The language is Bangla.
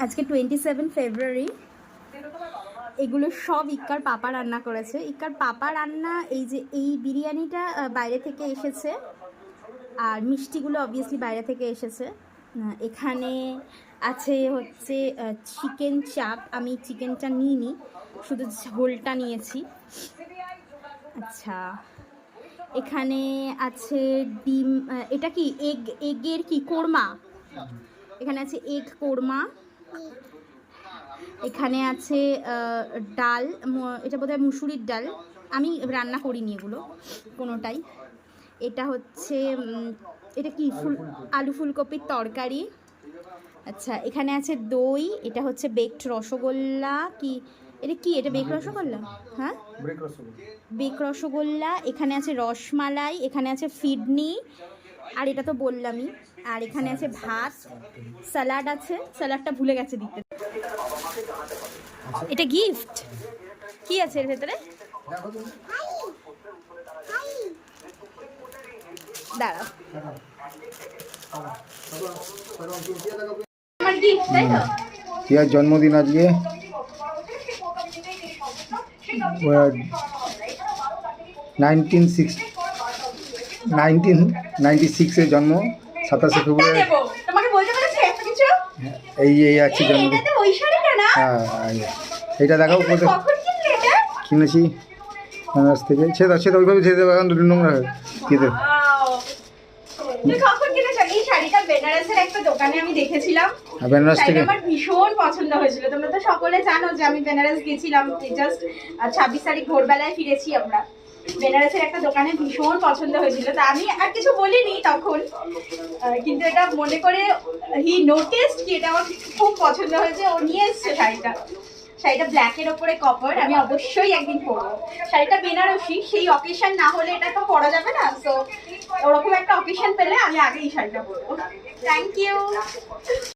আজকে 27 ফেব্রুয়ারি। এগুলো সব ইক্কার পাপা রান্না করেছে। ইক্কার পাপা রান্না এই বিরিয়ানিটা বাইরে থেকে এসেছে, আর মিষ্টিগুলো অবভিয়াসলি বাইরে থেকে এসেছে। এখানে আছে হচ্ছে চিকেন চাপ। আমি চিকেনটা নিইনি, শুধু ঝোলটা নিয়েছি। আচ্ছা, এখানে আছে ডিম। এটা কি এগের কি কোরমা? এখানে আছে এগ কোরমা। এখানে আছে ডাল, এটা বোধহয় মুসুরির ডাল। আমি রান্না করিনি এগুলো কোনোটাই। এটা হচ্ছে এটা কি আলু ফুলকপির তরকারি। আচ্ছা, এখানে আছে দই। এটা হচ্ছে বেকড রসগোল্লা। কি এটা কি? এটা বেক রসগোল্লা? হ্যাঁ, বেক রসগোল্লা। এখানে আছে রসমালাই, এখানে আছে ফিডনি, আর এটা তো বললামই। আর এখানে আছে ভাত, স্যালাড আছে। স্যালাডটা ভুলে গেছে দিতে। এটা গিফট। কি আছে এর ভেতরে? দাঁড়াও, আমার গিফট, তাই তো? ইয়ার জন্মদিন আজকে 1996 জন্ম, 27 ফেব্রুয়ারি। তোমাকে বলতে বলেছি একটা কিছু। এই আছে জন্মদিন। এটাতে ওই শাড়িটা না? হ্যাঁ, এইটা দেখাও। কখন কিনলে এটা? কিনেছি বেনারস থেকে। সেটা ওইভাবে ছেড়ে দেবে, এখন নোংরা হয়ে কেটে। তুই কখন কিনেছ এই শাড়িটা? বেনারসের একটা দোকানে আমি দেখেছিলাম। বেনারস থেকে আমার ভীষণ পছন্দ হয়েছিল। তোমরা তো সকলে জানো যে আমি বেনারস গেছিলাম, জাস্ট 26 তারিখ ভোরবেলায় ফিরেছি আমরা। বেনারসের একটা দোকানে ভীষণ পছন্দ হয়েছিল, তা আমি আর কিছু বলিনি তখন, কিন্তু এটা মনে করে হি নোটিসড কি এটা আমার খুব পছন্দ হয়েছে। ও নিয়ে এসছে শাড়িটা। শাড়িটা ব্ল্যাকের ওপরে কপার। আমি অবশ্যই একদিন পরবো। শাড়িটা বেনারসি, সেই অকেশন না হলে এটা তো পরা যাবে না। সো ওরকম একটা অকেশন পেলে আমি আগে এই শাড়িটা পরবো। Thank you.